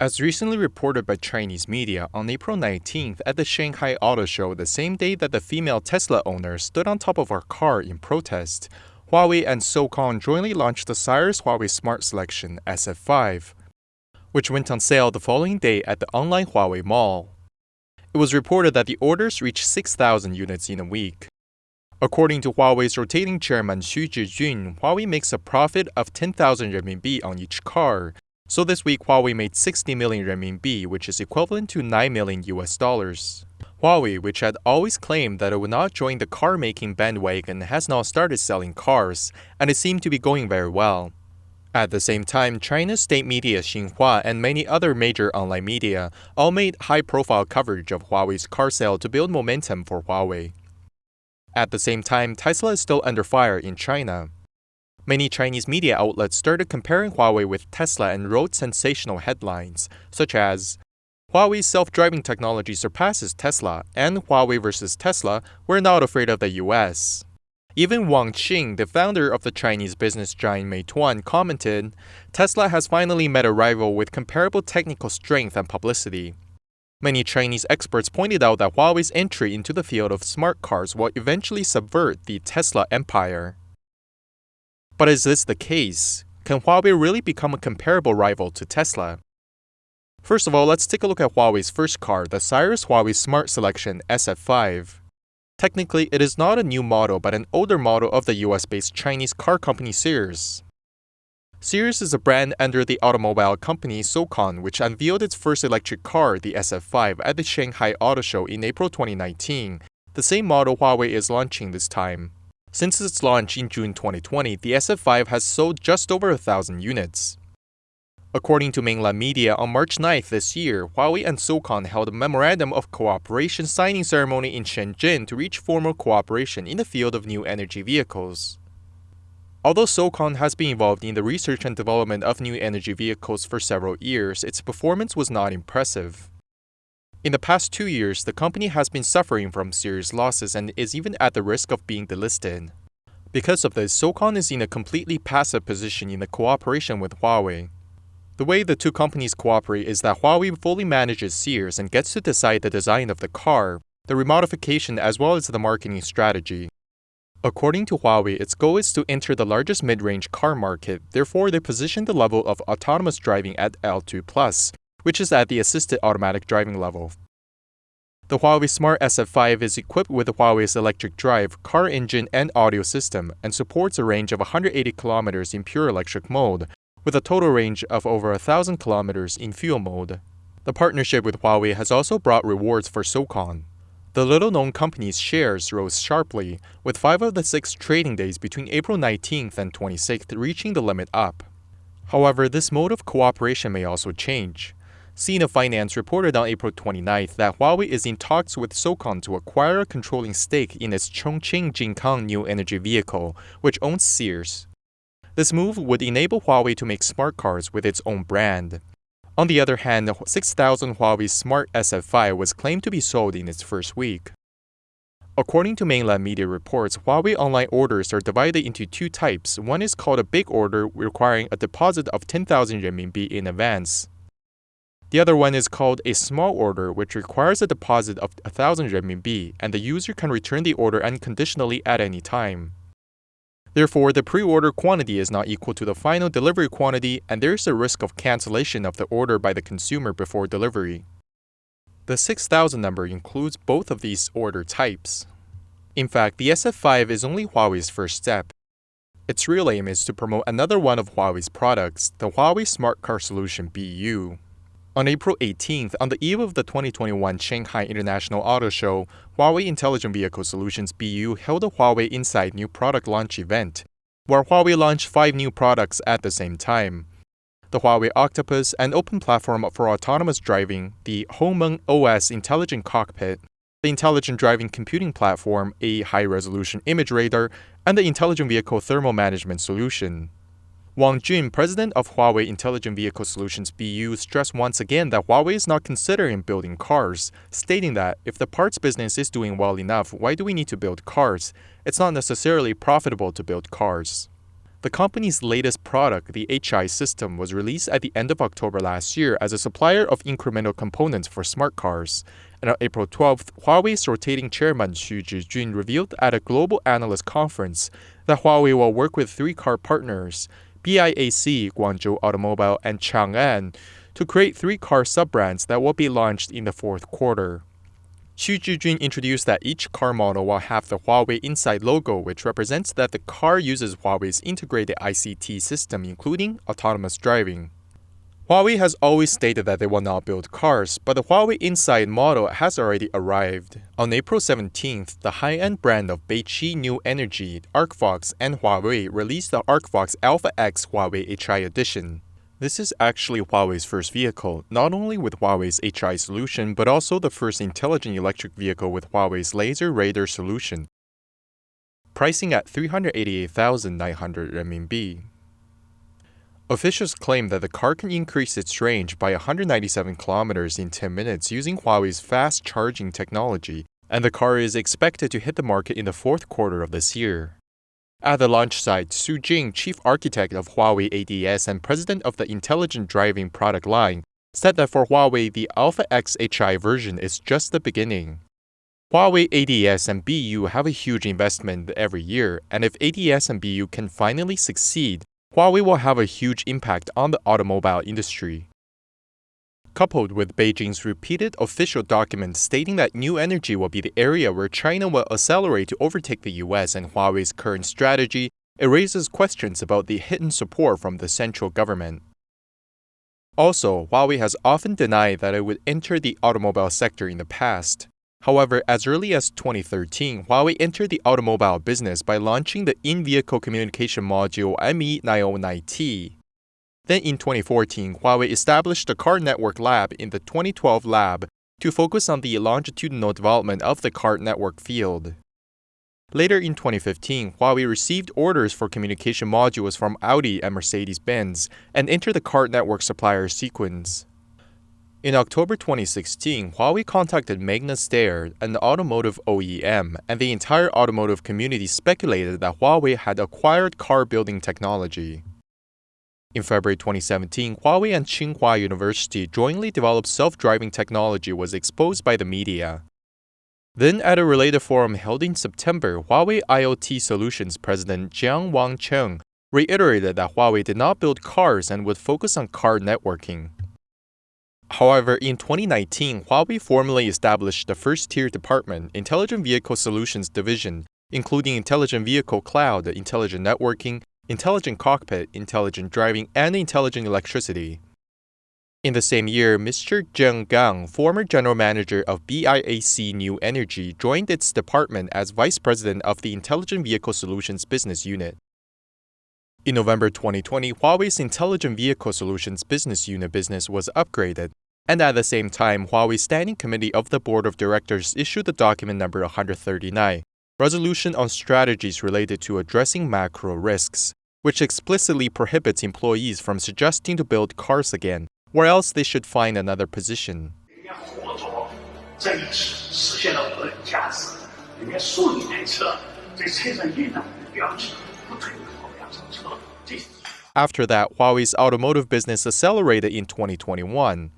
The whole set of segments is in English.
As recently reported by Chinese media, on April 19th at the Shanghai Auto Show, the same day that the female Tesla owner stood on top of her car in protest, Huawei and SoCon jointly launched the Cyrus Huawei Smart Selection SF5, which went on sale the following day at the online Huawei Mall. It was reported that the orders reached 6,000 units in a week. According to Huawei's rotating chairman Xu Zhijun, Huawei makes a profit of 10,000 renminbi on each car. So this week, Huawei made 60 million renminbi, which is equivalent to $9 million. Huawei, which had always claimed that it would not join the car-making bandwagon, has now started selling cars, and it seemed to be going very well. At the same time, China's state media Xinhua and many other major online media all made high-profile coverage of Huawei's car sale to build momentum for Huawei. At the same time, Tesla is still under fire in China. Many Chinese media outlets started comparing Huawei with Tesla and wrote sensational headlines, such as, Huawei's self-driving technology surpasses Tesla, and Huawei versus Tesla, we're not afraid of the US. Even Wang Qing, the founder of the Chinese business giant Meituan, commented, Tesla has finally met a rival with comparable technical strength and publicity. Many Chinese experts pointed out that Huawei's entry into the field of smart cars will eventually subvert the Tesla empire. But is this the case? Can Huawei really become a comparable rival to Tesla? First of all, let's take a look at Huawei's first car, the Cyrus Huawei Smart Selection SF5. Technically, it is not a new model but an older model of the US-based Chinese car company Sears. Sears is a brand under the automobile company SoCon, which unveiled its first electric car, the SF5, at the Shanghai Auto Show in April 2019, the same model Huawei is launching this time. Since its launch in June 2020, the SF5 has sold just over 1,000 units. According to mainland media, on March 9th this year, Huawei and SoCon held a memorandum of cooperation signing ceremony in Shenzhen to reach formal cooperation in the field of new energy vehicles. Although SoCon has been involved in the research and development of new energy vehicles for several years, its performance was not impressive. In the past 2 years, the company has been suffering from serious losses and is even at the risk of being delisted. Because of this, SoCon is in a completely passive position in the cooperation with Huawei. The way the two companies cooperate is that Huawei fully manages Sears and gets to decide the design of the car, the remodification as well as the marketing strategy. According to Huawei, its goal is to enter the largest mid-range car market, therefore they position the level of autonomous driving at L2+, which is at the assisted automatic driving level. The Huawei Smart SF5 is equipped with Huawei's electric drive, car engine, and audio system, and supports a range of 180 kilometers in pure electric mode, with a total range of over 1,000 kilometers in fuel mode. The partnership with Huawei has also brought rewards for SoCon. The little-known company's shares rose sharply, with 5 of the 6 trading days between April 19th and 26th reaching the limit up. However, this mode of cooperation may also change. Xinhua Finance reported on April 29th that Huawei is in talks with SoCon to acquire a controlling stake in its Chongqing Jinkang New Energy vehicle, which owns Sears. This move would enable Huawei to make smart cars with its own brand. On the other hand, 6,000 Huawei Smart SF5 was claimed to be sold in its first week. According to mainland media reports, Huawei online orders are divided into 2 types. One is called a big order, requiring a deposit of 10,000 renminbi in advance. The other one is called a small order, which requires a deposit of 1,000 renminbi, and the user can return the order unconditionally at any time. Therefore, the pre-order quantity is not equal to the final delivery quantity, and there is a risk of cancellation of the order by the consumer before delivery. The 6,000 number includes both of these order types. In fact, the SF5 is only Huawei's first step. Its real aim is to promote another one of Huawei's products, the Huawei Smart Car Solution BU. On April 18th, on the eve of the 2021 Shanghai International Auto Show, Huawei Intelligent Vehicle Solutions BU held a Huawei Inside new product launch event, where Huawei launched 5 new products at the same time. The Huawei Octopus, an open platform for autonomous driving, the Hongmeng OS intelligent cockpit, the intelligent driving computing platform, a high-resolution image radar, and the intelligent vehicle thermal management solution. Wang Jun, president of Huawei Intelligent Vehicle Solutions BU, stressed once again that Huawei is not considering building cars, stating that if the parts business is doing well enough, why do we need to build cars? It's not necessarily profitable to build cars. The company's latest product, the HI system, was released at the end of October last year as a supplier of incremental components for smart cars. And on April 12th, Huawei's rotating chairman Xu Zhijun revealed at a global analyst conference that Huawei will work with three car partners, BIAC, Guangzhou Automobile, and Chang'an, to create three car sub-brands that will be launched in the fourth quarter. Xu Zhijun introduced that each car model will have the Huawei Inside logo, which represents that the car uses Huawei's integrated ICT system, including autonomous driving. Huawei has always stated that they will not build cars, but the Huawei Inside model has already arrived. On April 17th, the high-end brand of Huawei New Energy, Arcfox, and Huawei released the Arcfox Alpha X Huawei HI Edition. This is actually Huawei's first vehicle, not only with Huawei's HI solution, but also the first intelligent electric vehicle with Huawei's laser radar solution, pricing at 388,900 RMB. Officials claim that the car can increase its range by 197 kilometers in 10 minutes using Huawei's fast charging technology, and the car is expected to hit the market in the fourth quarter of this year. At the launch site, Su Jing, chief architect of Huawei ADS and president of the intelligent driving product line, said that for Huawei, the Alpha X HI version is just the beginning. Huawei ADS and BU have a huge investment every year, and if ADS and BU can finally succeed, Huawei will have a huge impact on the automobile industry. Coupled with Beijing's repeated official documents stating that new energy will be the area where China will accelerate to overtake the US and Huawei's current strategy, it raises questions about the hidden support from the central government. Also, Huawei has often denied that it would enter the automobile sector in the past. However, as early as 2013, Huawei entered the automobile business by launching the in-vehicle communication module ME909T. Then in 2014, Huawei established the Car Network Lab in the 2012 lab to focus on the longitudinal development of the car network field. Later in 2015, Huawei received orders for communication modules from Audi and Mercedes-Benz and entered the car network supplier sequence. In October 2016, Huawei contacted Magna Steyr, an automotive OEM, and the entire automotive community speculated that Huawei had acquired car building technology. In February 2017, Huawei and Xinhua University jointly developed self-driving technology was exposed by the media. Then, at a related forum held in September, Huawei IoT Solutions President Jiang Wangcheng reiterated that Huawei did not build cars and would focus on car networking. However, in 2019, Huawei formally established the first-tier department, Intelligent Vehicle Solutions Division, including Intelligent Vehicle Cloud, Intelligent Networking, Intelligent Cockpit, Intelligent Driving, and Intelligent Electricity. In the same year, Mr. Zheng Gang, former general manager of BIAC New Energy, joined its department as vice president of the Intelligent Vehicle Solutions business unit. In November 2020, Huawei's Intelligent Vehicle Solutions business unit business was upgraded, and at the same time, Huawei's Standing Committee of the Board of Directors issued the document number 139, Resolution on Strategies Related to Addressing Macro Risks, which explicitly prohibits employees from suggesting to build cars again, or else they should find another position. After that, Huawei's automotive business accelerated in 2021.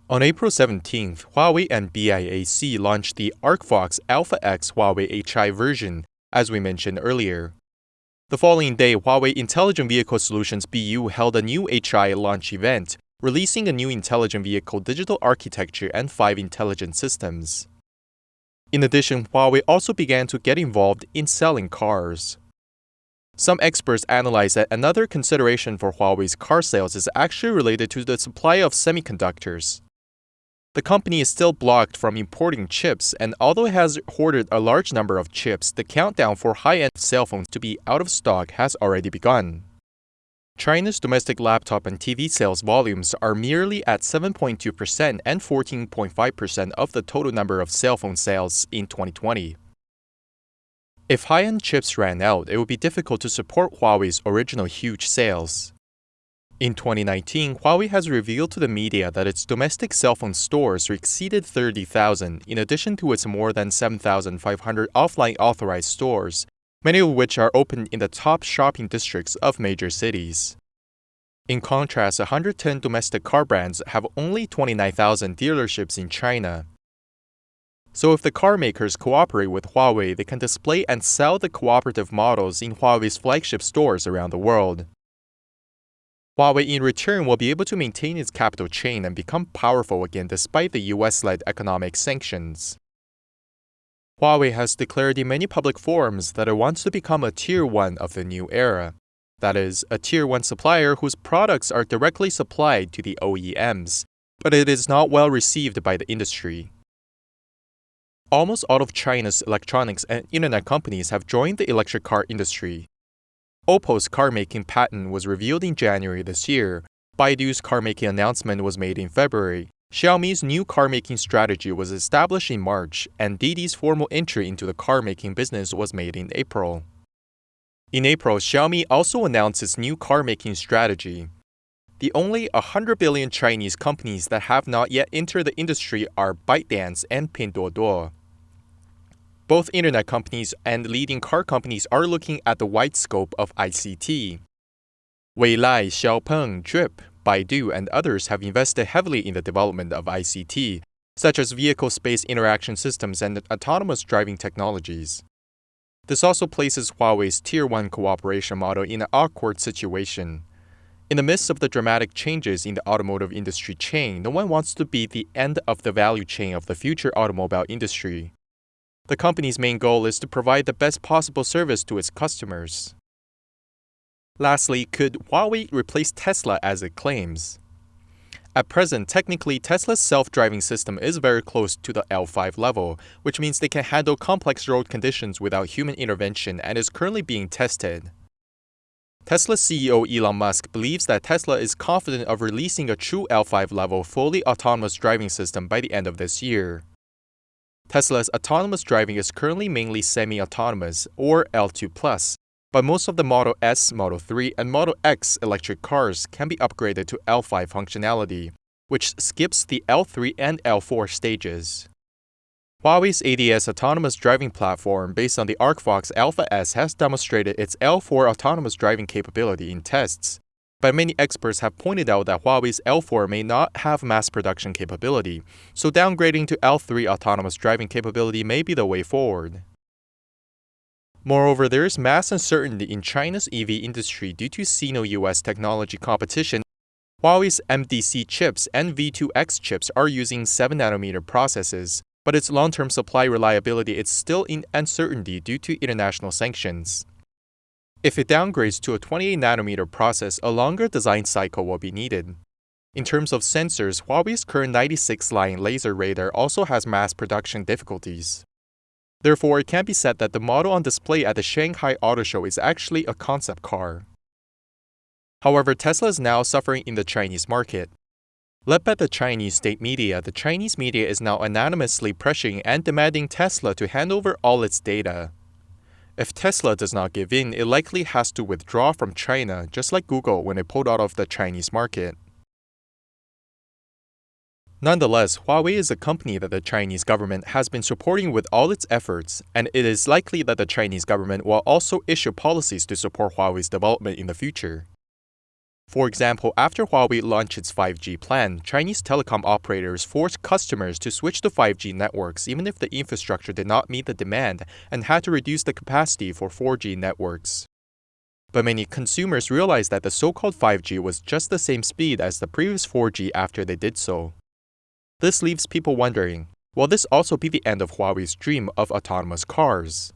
On April 17th, Huawei and BIAC launched the Arcfox Alpha X Huawei HI version, as we mentioned earlier. The following day, Huawei Intelligent Vehicle Solutions BU held a new HI launch event, releasing a new intelligent vehicle digital architecture and 5 intelligent systems. In addition, Huawei also began to get involved in selling cars. Some experts analyze that another consideration for Huawei's car sales is actually related to the supply of semiconductors. The company is still blocked from importing chips, and although it has hoarded a large number of chips, the countdown for high-end cell phones to be out of stock has already begun. China's domestic laptop and TV sales volumes are merely at 7.2% and 14.5% of the total number of cell phone sales in 2020. If high-end chips ran out, it would be difficult to support Huawei's original huge sales. In 2019, Huawei has revealed to the media that its domestic cell phone stores exceeded 30,000, in addition to its more than 7,500 offline authorized stores, many of which are opened in the top shopping districts of major cities. In contrast, 110 domestic car brands have only 29,000 dealerships in China. So if the car makers cooperate with Huawei, they can display and sell the cooperative models in Huawei's flagship stores around the world. Huawei in return will be able to maintain its capital chain and become powerful again despite the US-led economic sanctions. Huawei has declared in many public forums that it wants to become a Tier 1 of the new era. That is, a Tier 1 supplier whose products are directly supplied to the OEMs, but it is not well received by the industry. Almost all of China's electronics and internet companies have joined the electric car industry. Oppo's car-making patent was revealed in January this year, Baidu's car-making announcement was made in February, Xiaomi's new car-making strategy was established in March, and Didi's formal entry into the car-making business was made in April. In April, Xiaomi also announced its new car-making strategy. The only 100 billion Chinese companies that have not yet entered the industry are ByteDance and Pinduoduo. Both internet companies and leading car companies are looking at the wide scope of ICT. Weilai, Xiaopeng, Drip, Baidu, and others have invested heavily in the development of ICT, such as vehicle-space interaction systems and autonomous driving technologies. This also places Huawei's Tier 1 cooperation model in an awkward situation. In the midst of the dramatic changes in the automotive industry chain, no one wants to be the end of the value chain of the future automobile industry. The company's main goal is to provide the best possible service to its customers. Lastly, could Huawei replace Tesla as it claims? At present, technically, Tesla's self-driving system is very close to the L5 level, which means they can handle complex road conditions without human intervention and is currently being tested. Tesla CEO Elon Musk believes that Tesla is confident of releasing a true L5 level fully autonomous driving system by the end of this year. Tesla's autonomous driving is currently mainly semi-autonomous, or L2+, but most of the Model S, Model 3, and Model X electric cars can be upgraded to L5 functionality, which skips the L3 and L4 stages. Huawei's ADS autonomous driving platform based on the Arcfox Alpha S has demonstrated its L4 autonomous driving capability in tests, but many experts have pointed out that Huawei's L4 may not have mass production capability, so downgrading to L3 autonomous driving capability may be the way forward. Moreover, there is mass uncertainty in China's EV industry due to Sino-US technology competition. Huawei's MDC chips and V2X chips are using 7nm processes, but its long-term supply reliability is still in uncertainty due to international sanctions. If it downgrades to a 28nm process, a longer design cycle will be needed. In terms of sensors, Huawei's current 96-line laser radar also has mass production difficulties. Therefore, it can be said that the model on display at the Shanghai Auto Show is actually a concept car. However, Tesla is now suffering in the Chinese market. Led by the Chinese state media, the Chinese media is now anonymously pressuring and demanding Tesla to hand over all its data. If Tesla does not give in, it likely has to withdraw from China, just like Google when it pulled out of the Chinese market. Nonetheless, Huawei is a company that the Chinese government has been supporting with all its efforts, and it is likely that the Chinese government will also issue policies to support Huawei's development in the future. For example, after Huawei launched its 5G plan, Chinese telecom operators forced customers to switch to 5G networks even if the infrastructure did not meet the demand and had to reduce the capacity for 4G networks. But many consumers realized that the so-called 5G was just the same speed as the previous 4G after they did so. This leaves people wondering, will this also be the end of Huawei's dream of autonomous cars?